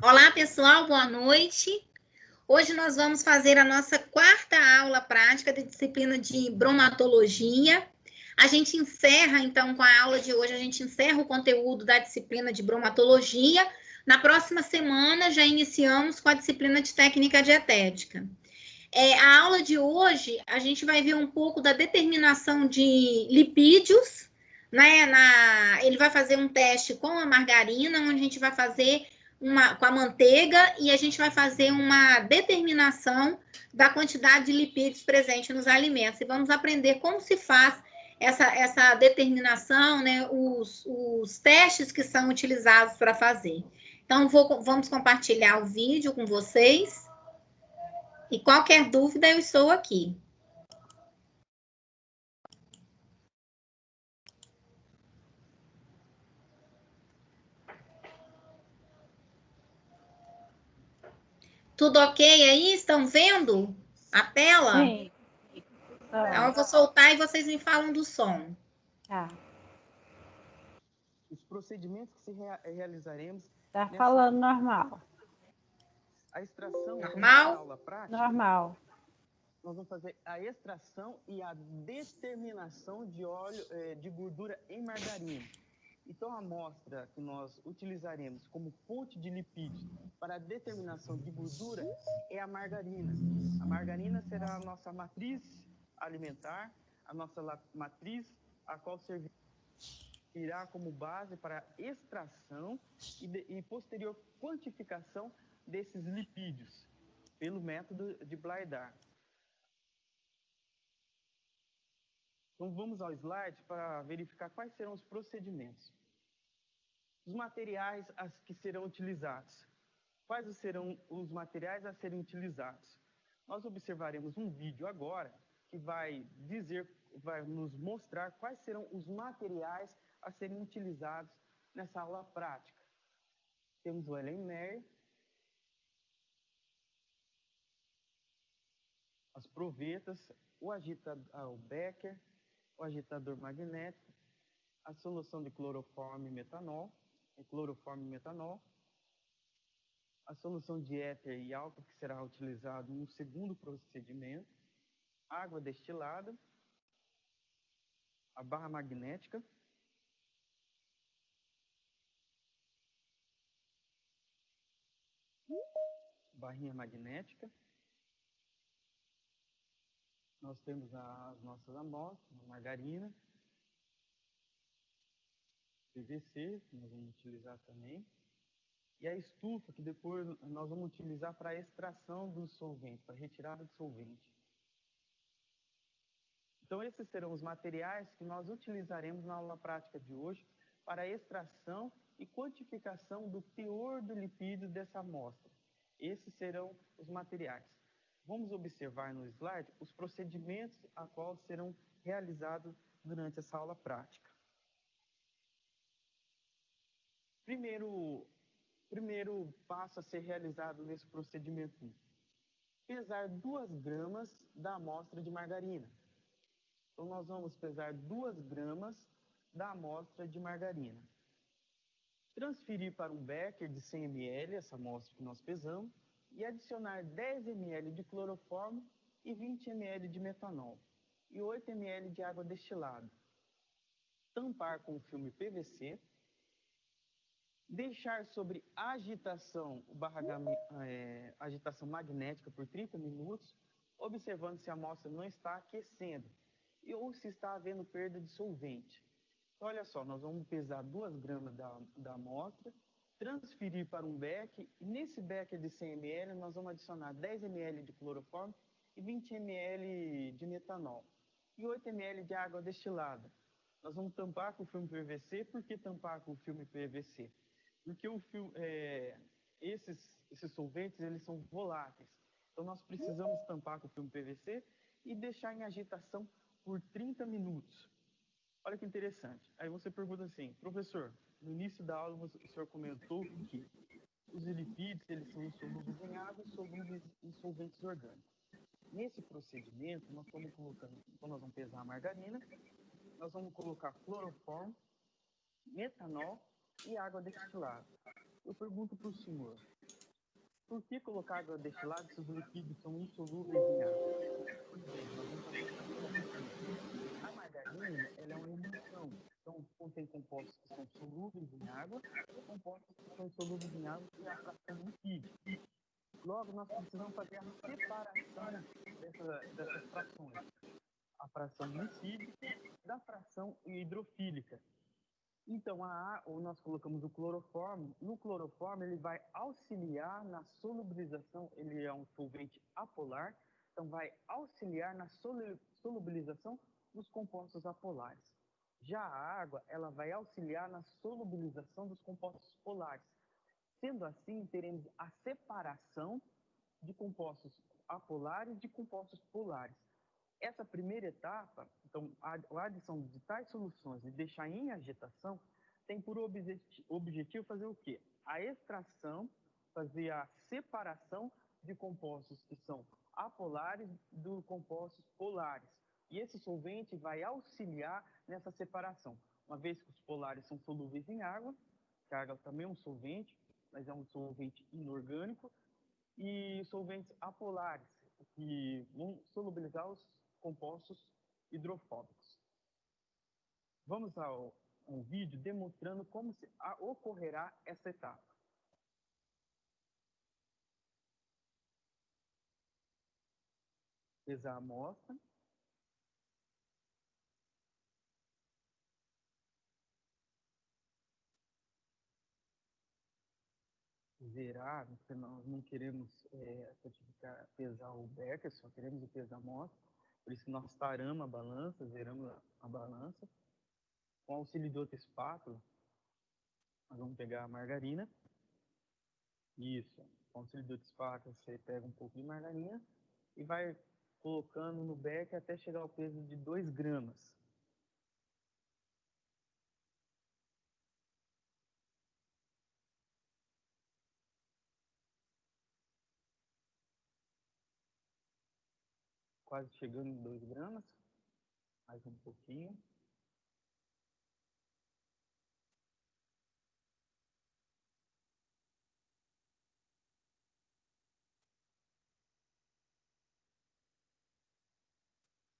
Olá, pessoal, boa noite. Hoje nós vamos fazer a nossa quarta aula prática da disciplina de bromatologia. A gente encerra, então, com a aula de hoje, a gente encerra o conteúdo da disciplina de bromatologia. Na próxima semana, já iniciamos com a disciplina de técnica dietética. A aula de hoje, a gente vai ver um pouco da determinação de lipídios, né? Ele vai fazer um teste com a margarina, onde a gente vai fazer com a manteiga e a gente vai fazer uma determinação da quantidade de lipídios presente nos alimentos. E vamos aprender como se faz essa determinação, né? Os testes que são utilizados para fazer. Então, vamos compartilhar o vídeo com vocês. E qualquer dúvida, eu estou aqui. Tudo ok aí? Estão vendo a tela? Sim. Então, eu vou soltar e vocês me falam do som. Tá. Os procedimentos que realizaremos... Tá falando normal. A extração... Normal? Aula prática, normal. Nós vamos fazer a extração e a determinação de óleo, de gordura em margarina. Então, a amostra que nós utilizaremos como fonte de lipídios para a determinação de gordura é a margarina. A margarina será a nossa matriz alimentar, a nossa matriz, a qual servirá como base para a extração e posterior quantificação desses lipídios pelo método de Blaidar. Então, vamos ao slide para verificar quais serão os procedimentos. Os materiais que serão utilizados. Quais serão os materiais a serem utilizados? Nós observaremos um vídeo agora que vai nos mostrar quais serão os materiais a serem utilizados nessa aula prática. Temos o Ellenmeyer, as provetas, o Becker, o agitador magnético, a solução de cloroformo e metanol, a solução de éter e álcool que será utilizado no segundo procedimento, água destilada, a barra magnética, barrinha magnética. Nós temos as nossas amostras, margarina, PVC, que nós vamos utilizar também, e a estufa, que depois nós vamos utilizar para a extração do solvente, para a retirada do solvente. Então, esses serão os materiais que nós utilizaremos na aula prática de hoje para a extração e quantificação do teor do lipídio dessa amostra. Esses serão os materiais. Vamos observar no slide os procedimentos a qual serão realizados durante essa aula prática. Primeiro passo a ser realizado nesse procedimento: pesar 2 gramas da amostra de margarina. Então, nós vamos pesar 2 gramas da amostra de margarina. Transferir para um becker de 100 ml, essa amostra que nós pesamos, e adicionar 10 ml de cloroformo e 20 ml de metanol, e 8 ml de água destilada. Tampar com filme PVC, deixar sobre agitação magnética por 30 minutos, observando se a amostra não está aquecendo ou se está havendo perda de solvente. Então, olha só, nós vamos pesar 2 gramas da amostra, transferir para um becker, e nesse becker de 100 ml nós vamos adicionar 10 ml de cloroformo e 20 ml de metanol, e 8 ml de água destilada. Nós vamos tampar com o filme PVC. Por que tampar com o filme PVC? Porque esses solventes, eles são voláteis. Então, nós precisamos tampar com o filme PVC e deixar em agitação por 30 minutos. Olha que interessante. Aí você pergunta assim: professor, no início da aula o senhor comentou que os lipídios, eles são insolúveis em água e solúveis em solventes orgânicos. Nesse procedimento, nós estamos colocando, então nós vamos pesar a margarina, nós vamos colocar cloroformo, metanol e água destilada. Eu pergunto para o senhor, por que colocar água destilada se os líquidos são insolúveis em água? Pois bem, nós vamos fazer essa analogia. A margarina, ela é uma emulsão, então contém compostos que são solúveis em água e compostos que são insolúveis em água, que é a fração lipídica. Logo, nós precisamos fazer a separação dessas frações, a fração lipídica da fração hidrofílica. Então, nós colocamos o cloroformo. No cloroformo, ele vai auxiliar na solubilização, ele é um solvente apolar, então vai auxiliar na solubilização dos compostos apolares. Já a água, ela vai auxiliar na solubilização dos compostos polares. Sendo assim, teremos a separação de compostos apolares de compostos polares. Essa primeira etapa, então, a adição de tais soluções e deixar em agitação, tem por objetivo fazer o quê? A extração, fazer a separação de compostos que são apolares dos compostos polares. E esse solvente vai auxiliar nessa separação. Uma vez que os polares são solúveis em água, que a água também é um solvente, mas é um solvente inorgânico, e solventes apolares, que vão solubilizar os compostos hidrofóbicos. Vamos ao um vídeo demonstrando como ocorrerá essa etapa. Pesar a amostra. Zerar, porque nós não queremos certificar, pesar o Becker, só queremos pesar a amostra. Por isso que nós taramos a balança, zeramos a balança. Com auxílio de outra espátula, nós vamos pegar a margarina. Isso. Com auxílio de outra espátula, você pega um pouco de margarina e vai colocando no becker até chegar ao peso de 2 gramas. Quase chegando em 2 gramas. Mais um pouquinho.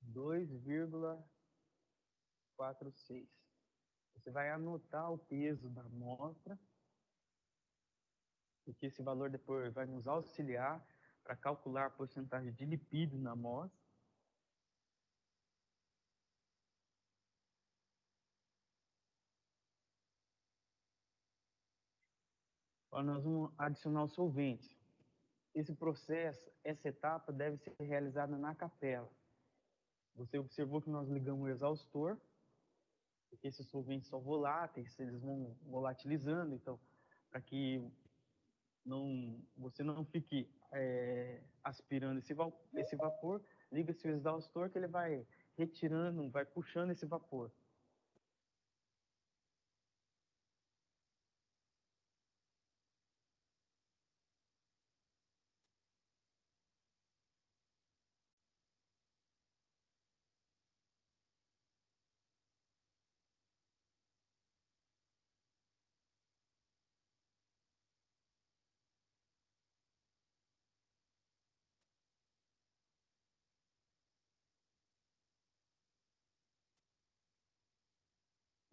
Dois vírgula 46. Você vai anotar o peso da amostra, porque esse valor depois vai nos auxiliar para calcular a porcentagem de lipídio na amostra. Agora nós vamos adicionar o solvente. Esse processo, essa etapa deve ser realizada na capela. Você observou que nós ligamos o exaustor, porque esses solventes são voláteis, eles vão volatilizando, então, para que você não fique aspirando esse vapor, liga-se o exaustor que ele vai retirando, vai puxando esse vapor.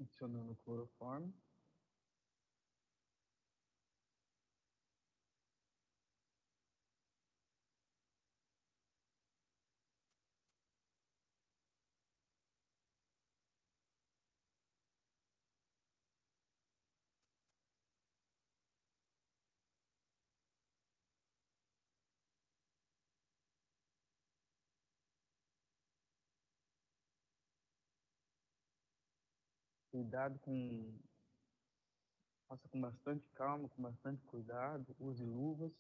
Adicionando o cloroformo. Cuidado com... Faça com bastante calma, com bastante cuidado. Use luvas.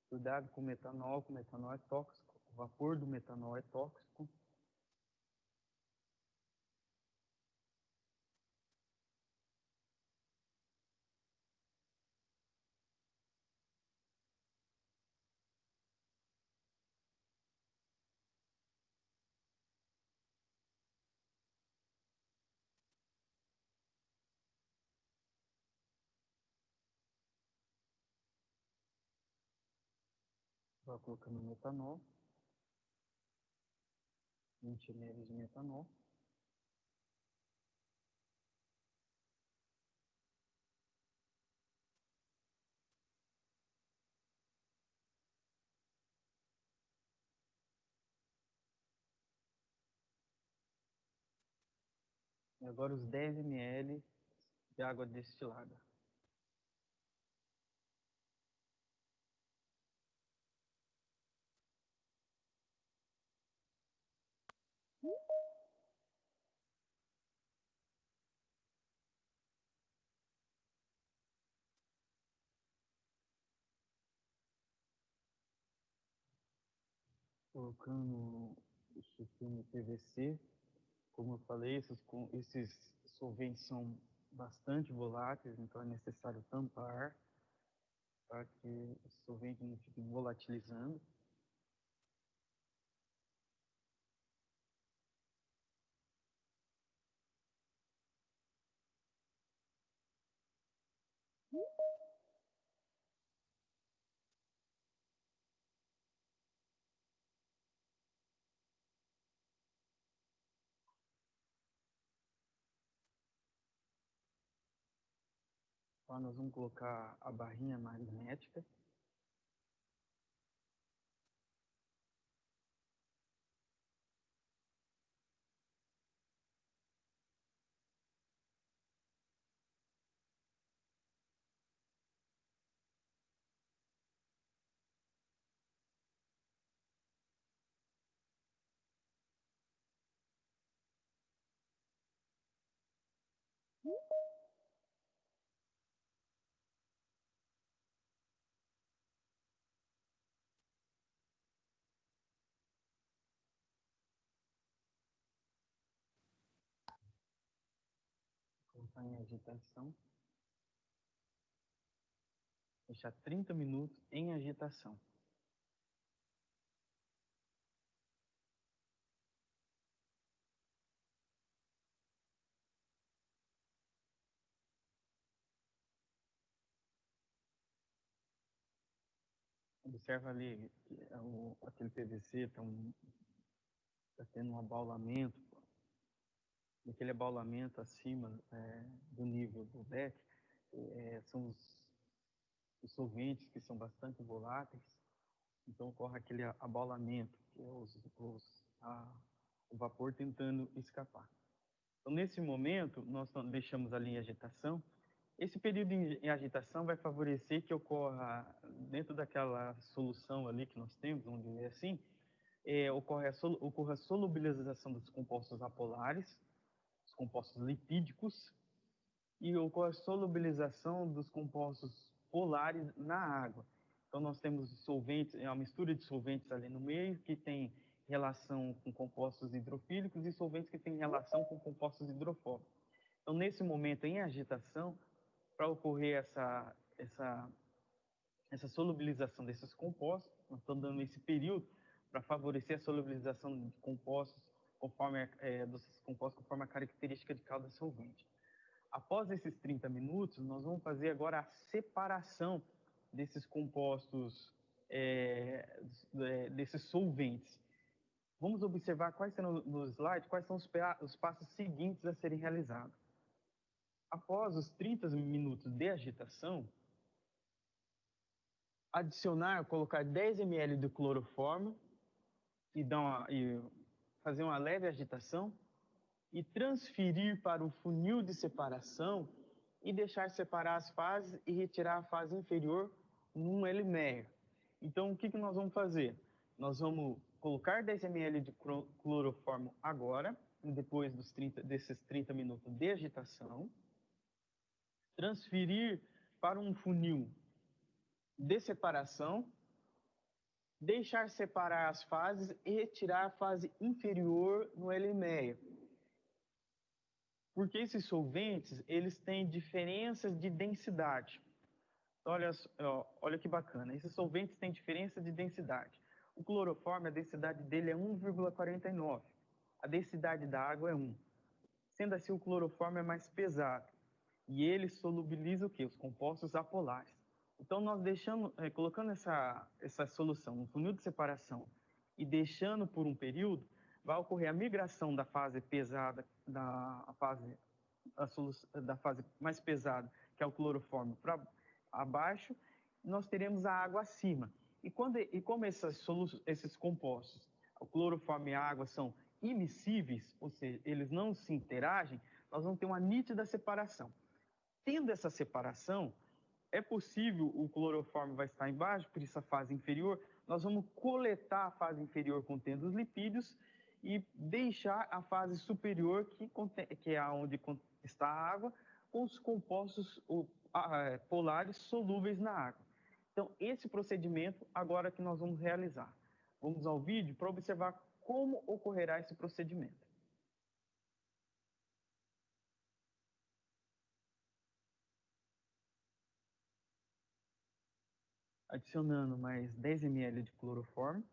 Cuidado com o metanol é tóxico. O vapor do metanol é tóxico. Só colocando metanol. 20 ml de metanol. E agora os 10 ml de água destilada. Colocando o suquinho PVC. Como eu falei, esses solventes são bastante voláteis, então é necessário tampar para que o solvente não fique volatilizando. Agora nós vamos colocar a barrinha magnética. Colocar em agitação. Deixar 30 minutos em agitação. Observa ali que aquele PVC está tendo um abaulamento. E aquele abaulamento acima do nível do deck são os solventes que são bastante voláteis. Então ocorre aquele abaulamento, que é o vapor tentando escapar. Então, nesse momento, nós deixamos ali em agitação. Esse período em agitação vai favorecer que ocorra, dentro daquela solução ali que nós temos, vamos dizer assim, ocorra a solubilização dos compostos apolares, os compostos lipídicos, e ocorre a solubilização dos compostos polares na água. Então, nós temos solventes, uma mistura de solventes ali no meio, que tem relação com compostos hidrofílicos, e solventes que têm relação com compostos hidrofóbicos. Então, nesse momento, em agitação, para ocorrer essa solubilização desses compostos, nós estamos dando esse período para favorecer a solubilização de compostos conforme a característica de cada solvente. Após esses 30 minutos, nós vamos fazer agora a separação desses compostos, desses solventes. Vamos observar quais serão no slide, quais são os passos seguintes a serem realizados. Após os 30 minutos de agitação, colocar 10 ml de cloroformo e fazer uma leve agitação e transferir para o funil de separação e deixar separar as fases e retirar a fase inferior num L-meio. Então, o que nós vamos fazer? Nós vamos colocar 10 ml de cloroformo agora, depois desses 30 minutos de agitação, transferir para um funil de separação, deixar separar as fases e retirar a fase inferior no L-meio. Porque esses solventes, eles têm diferenças de densidade. Então, olha que bacana, esses solventes têm diferença de densidade. O cloroformo, a densidade dele é 1,49. A densidade da água é 1. Sendo assim, o cloroformo é mais pesado. E ele solubiliza o quê? Os compostos apolares. Então, nós colocando essa solução no funil de separação e deixando por um período, vai ocorrer a migração da fase pesada, da fase mais pesada, que é o cloroformo, para abaixo, nós teremos a água acima. E como esses compostos, o cloroformo e a água, são imissíveis, ou seja, eles não se interagem, nós vamos ter uma nítida separação. Tendo essa separação, é possível, o cloroformo vai estar embaixo, por isso a fase inferior, nós vamos coletar a fase inferior contendo os lipídios e deixar a fase superior, que é onde está a água, com os compostos polares solúveis na água. Então, esse procedimento agora que nós vamos realizar. Vamos ao vídeo para observar como ocorrerá esse procedimento. Adicionando mais 10 ml de cloroformo.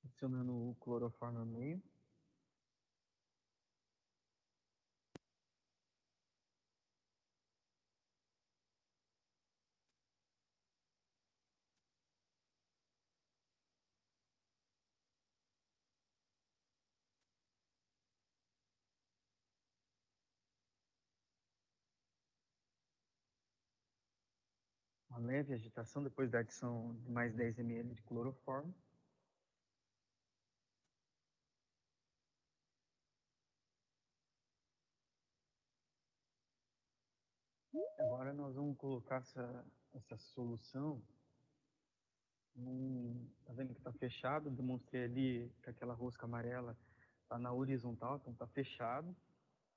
Adicionando o cloroformo no meio. Uma leve agitação depois da adição de mais 10 ml de cloroformo. Agora nós vamos colocar essa solução. Tá vendo que está fechado? Demonstrei ali que aquela rosca amarela está na horizontal, então está fechado.